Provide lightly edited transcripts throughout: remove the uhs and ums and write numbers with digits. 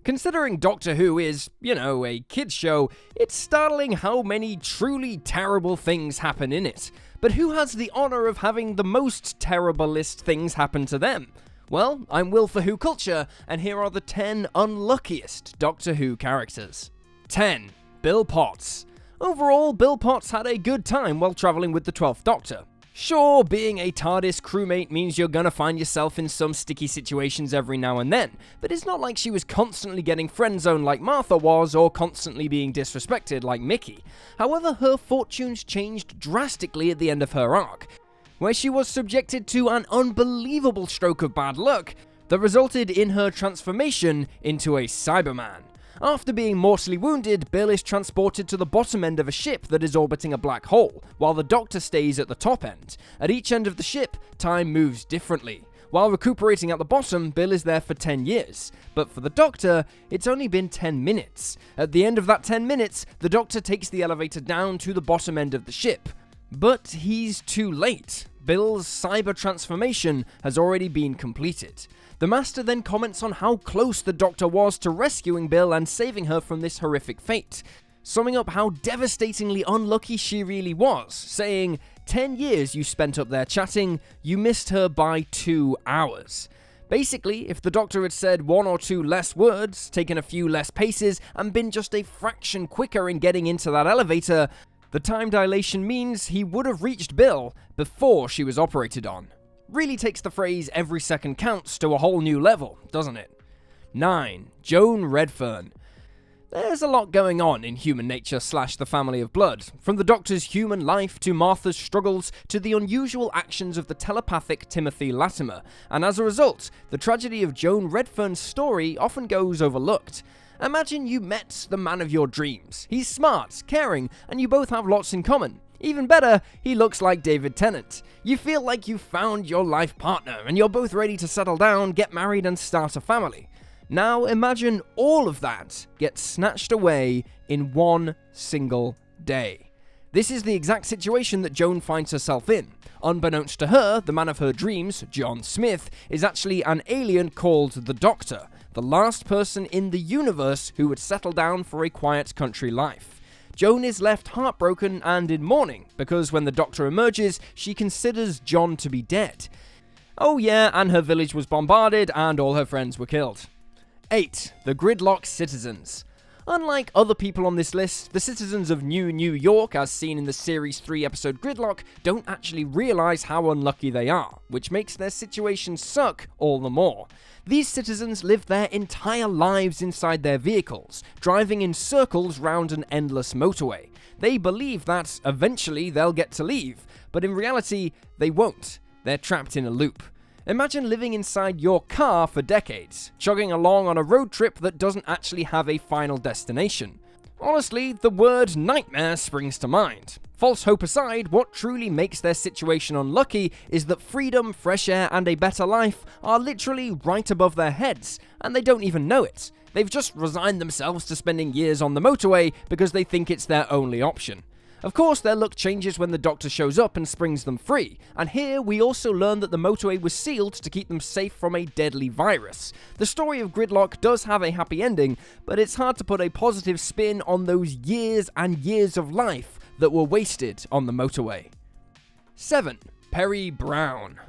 Considering Doctor Who is, a kids show, it's startling how many truly terrible things happen in it. But who has the honour of having the most terriblest things happen to them? Well, I'm Will for Who Culture, and here are the 10 unluckiest Doctor Who characters. 10. Bill Potts. Overall, Bill Potts had a good time while travelling with the 12th Doctor. Sure, being a TARDIS crewmate means you're gonna find yourself in some sticky situations every now and then, but it's not like she was constantly getting friend-zoned like Martha was, or constantly being disrespected like Mickey. However, her fortunes changed drastically at the end of her arc, where she was subjected to an unbelievable stroke of bad luck that resulted in her transformation into a Cyberman. After being mortally wounded, Bill is transported to the bottom end of a ship that is orbiting a black hole, while the Doctor stays at the top end. At each end of the ship, time moves differently. While recuperating at the bottom, Bill is there for 10 years, but for the Doctor, it's only been 10 minutes. At the end of that 10 minutes, the Doctor takes the elevator down to the bottom end of the ship. But he's too late. Bill's cyber transformation has already been completed. The Master then comments on how close the Doctor was to rescuing Bill and saving her from this horrific fate, summing up how devastatingly unlucky she really was, saying, 10 years you spent up there chatting, you missed her by 2 hours. Basically, if the Doctor had said 1 or 2 less words, taken a few less paces, and been just a fraction quicker in getting into that elevator, the time dilation means he would have reached Bill before she was operated on. Really takes the phrase "every second counts" to a whole new level, doesn't it? 9. JOAN REDFERN. There's a lot going on in human nature / the family of blood, from the Doctor's human life to Martha's struggles to the unusual actions of the telepathic Timothy Latimer, and as a result, the tragedy of JOAN REDFERN's story often goes overlooked. Imagine you met the man of your dreams. He's smart, caring, and you both have lots in common. Even better, he looks like David Tennant. You feel like you found your life partner, and you're both ready to settle down, get married, and start a family. Now imagine all of that gets snatched away in one single day. This is the exact situation that Joan finds herself in. Unbeknownst to her, the man of her dreams, John Smith, is actually an alien called the Doctor, the last person in the universe who would settle down for a quiet country life. Joan is left heartbroken and in mourning, because when the Doctor emerges, she considers John to be dead. Oh yeah, and her village was bombarded and all her friends were killed. 8. The Gridlocked Citizens. Unlike other people on this list, the citizens of New York, as seen in the Series 3 episode Gridlock, don't actually realise how unlucky they are, which makes their situation suck all the more. These citizens live their entire lives inside their vehicles, driving in circles round an endless motorway. They believe that eventually they'll get to leave, but in reality, they won't. They're trapped in a loop. Imagine living inside your car for decades, chugging along on a road trip that doesn't actually have a final destination. Honestly, the word nightmare springs to mind. False hope aside, what truly makes their situation unlucky is that freedom, fresh air, and a better life are literally right above their heads, and they don't even know it. They've just resigned themselves to spending years on the motorway because they think it's their only option. Of course, their luck changes when the Doctor shows up and springs them free, and here we also learn that the motorway was sealed to keep them safe from a deadly virus. The story of Gridlock does have a happy ending, but it's hard to put a positive spin on those years and years of life that were wasted on the motorway. 7. Perry Brown.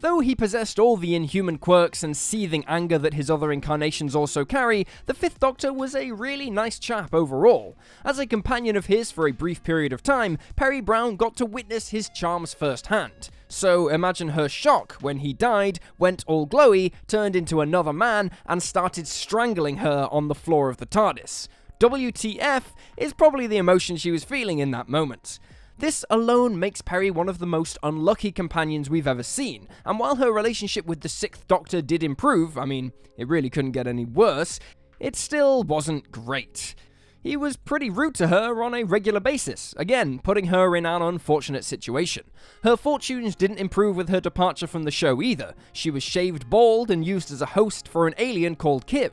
Though he possessed all the inhuman quirks and seething anger that his other incarnations also carry, the 5th Doctor was a really nice chap overall. As a companion of his for a brief period of time, Perry Brown got to witness his charms firsthand. So imagine her shock when he died, went all glowy, turned into another man, and started strangling her on the floor of the TARDIS. WTF is probably the emotion she was feeling in that moment. This alone makes Perry one of the most unlucky companions we've ever seen, and while her relationship with the 6th Doctor did improve, it really couldn't get any worse, it still wasn't great. He was pretty rude to her on a regular basis, again putting her in an unfortunate situation. Her fortunes didn't improve with her departure from the show either. She was shaved bald and used as a host for an alien called Kiv.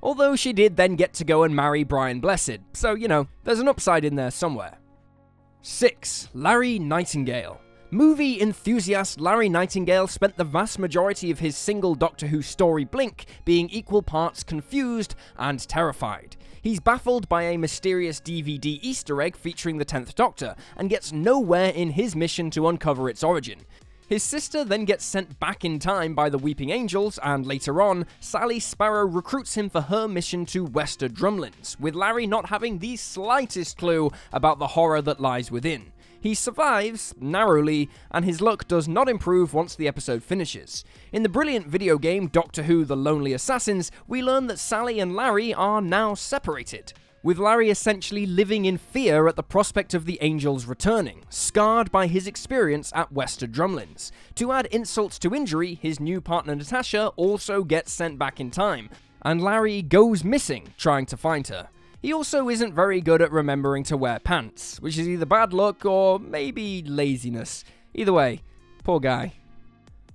Although she did then get to go and marry Brian Blessed, so there's an upside in there somewhere. 6. Larry Nightingale. Movie enthusiast Larry Nightingale spent the vast majority of his single Doctor Who story Blink being equal parts confused and terrified. He's baffled by a mysterious DVD Easter egg featuring the 10th Doctor, and gets nowhere in his mission to uncover its origin. His sister then gets sent back in time by the Weeping Angels, and later on, Sally Sparrow recruits him for her mission to Wester Drumlins, with Larry not having the slightest clue about the horror that lies within. He survives, narrowly, and his luck does not improve once the episode finishes. In the brilliant video game Doctor Who: The Lonely Assassins, we learn that Sally and Larry are now separated, with Larry essentially living in fear at the prospect of the Angels returning, scarred by his experience at Wester Drumlins. To add insult to injury, his new partner Natasha also gets sent back in time, and Larry goes missing trying to find her. He also isn't very good at remembering to wear pants, which is either bad luck or maybe laziness. Either way, poor guy.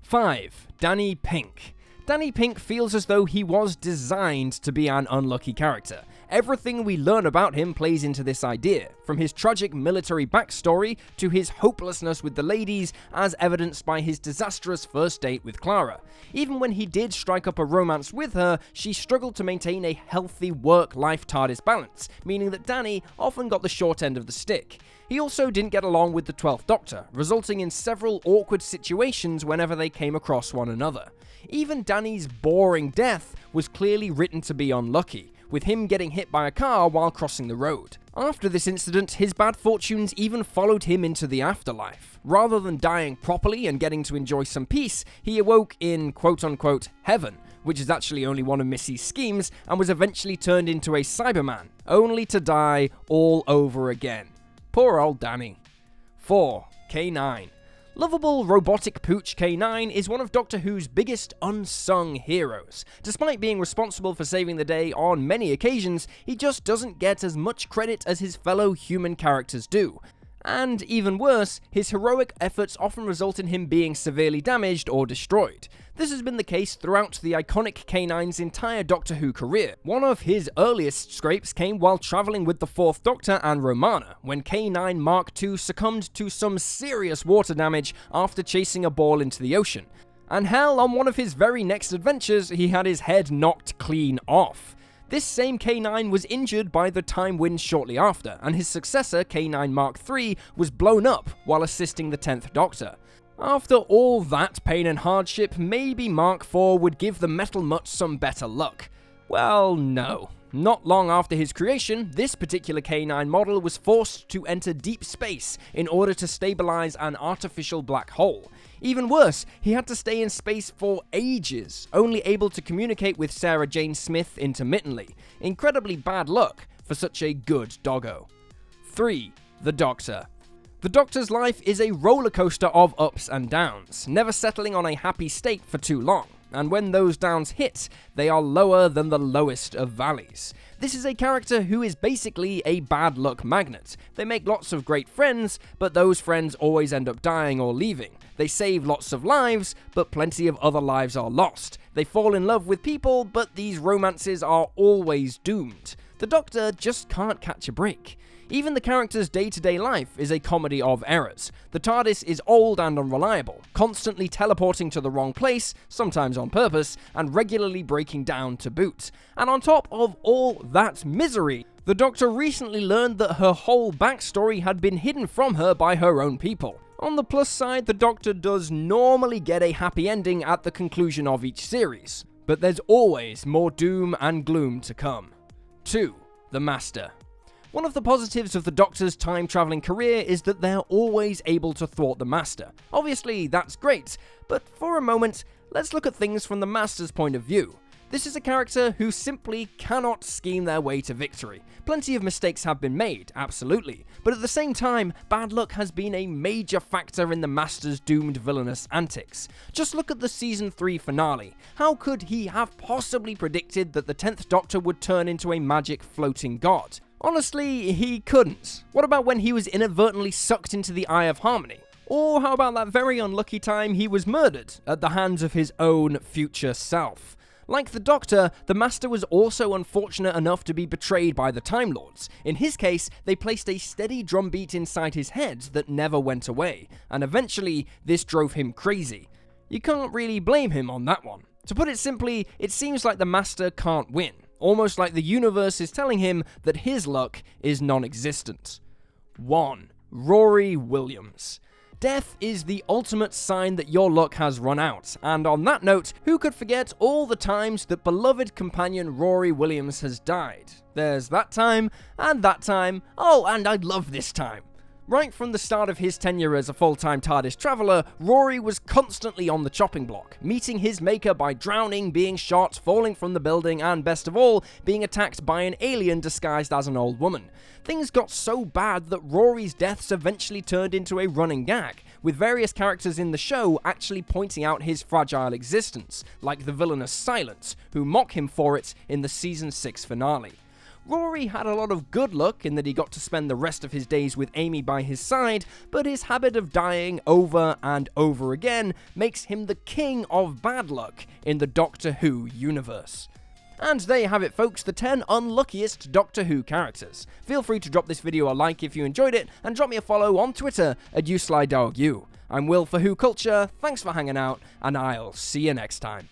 5. Danny Pink. Danny Pink feels as though he was designed to be an unlucky character. Everything we learn about him plays into this idea, from his tragic military backstory to his hopelessness with the ladies, as evidenced by his disastrous first date with Clara. Even when he did strike up a romance with her, she struggled to maintain a healthy work-life TARDIS balance, meaning that Danny often got the short end of the stick. He also didn't get along with the 12th Doctor, resulting in several awkward situations whenever they came across one another. Even Danny's boring death was clearly written to be unlucky, with him getting hit by a car while crossing the road. After this incident, his bad fortunes even followed him into the afterlife. Rather than dying properly and getting to enjoy some peace, he awoke in quote-unquote heaven, which is actually only one of Missy's schemes, and was eventually turned into a Cyberman, only to die all over again. Poor old Danny. 4. K9. Lovable robotic pooch K9 is one of Doctor Who's biggest unsung heroes. Despite being responsible for saving the day on many occasions, he just doesn't get as much credit as his fellow human characters do. And even worse, his heroic efforts often result in him being severely damaged or destroyed. This has been the case throughout the iconic K9's entire Doctor Who career. One of his earliest scrapes came while travelling with the 4th Doctor and Romana, when K9 Mark II succumbed to some serious water damage after chasing a ball into the ocean. And hell, on one of his very next adventures, he had his head knocked clean off. This same K9 was injured by the time winds shortly after, and his successor, K9 Mark III, was blown up while assisting the 10th Doctor. After all that pain and hardship, maybe Mark IV would give the metal mutt some better luck. Well, no. Not long after his creation, this particular K9 model was forced to enter deep space in order to stabilize an artificial black hole. Even worse, he had to stay in space for ages, only able to communicate with Sarah Jane Smith intermittently. Incredibly bad luck for such a good doggo. 3. The Doctor. The Doctor's life is a roller coaster of ups and downs, never settling on a happy state for too long. And when those downs hit, they are lower than the lowest of valleys. This is a character who is basically a bad luck magnet. They make lots of great friends, but those friends always end up dying or leaving. They save lots of lives, but plenty of other lives are lost. They fall in love with people, but these romances are always doomed. The Doctor just can't catch a break. Even the character's day-to-day life is a comedy of errors. The TARDIS is old and unreliable, constantly teleporting to the wrong place, sometimes on purpose, and regularly breaking down to boot. And on top of all that misery, the Doctor recently learned that her whole backstory had been hidden from her by her own people. On the plus side, the Doctor does normally get a happy ending at the conclusion of each series, but there's always more doom and gloom to come. 2. The Master. One of the positives of the Doctor's time-travelling career is that they're always able to thwart the Master. Obviously, that's great, but for a moment, let's look at things from the Master's point of view. This is a character who simply cannot scheme their way to victory. Plenty of mistakes have been made, absolutely, but at the same time, bad luck has been a major factor in the Master's doomed villainous antics. Just look at the Season 3 finale. How could he have possibly predicted that the 10th Doctor would turn into a magic floating god? Honestly, he couldn't. What about when he was inadvertently sucked into the Eye of Harmony? Or how about that very unlucky time he was murdered at the hands of his own future self? Like the Doctor, the Master was also unfortunate enough to be betrayed by the Time Lords. In his case, they placed a steady drumbeat inside his head that never went away, and eventually, this drove him crazy. You can't really blame him on that one. To put it simply, it seems like the Master can't win, almost like the universe is telling him that his luck is non-existent. 1. Rory Williams. Death is the ultimate sign that your luck has run out, and on that note, who could forget all the times that beloved companion Rory Williams has died? There's that time, oh, and I love this time. Right from the start of his tenure as a full-time TARDIS traveller, Rory was constantly on the chopping block, meeting his maker by drowning, being shot, falling from the building, and best of all, being attacked by an alien disguised as an old woman. Things got so bad that Rory's deaths eventually turned into a running gag, with various characters in the show actually pointing out his fragile existence, like the villainous Silence, who mock him for it in the Season 6 finale. Rory had a lot of good luck in that he got to spend the rest of his days with Amy by his side, but his habit of dying over and over again makes him the king of bad luck in the Doctor Who universe. And there you have it, folks, the 10 unluckiest Doctor Who characters. Feel free to drop this video a like if you enjoyed it, and drop me a follow on Twitter at YouSlyDogU. I'm Will for Who Culture, thanks for hanging out, and I'll see you next time.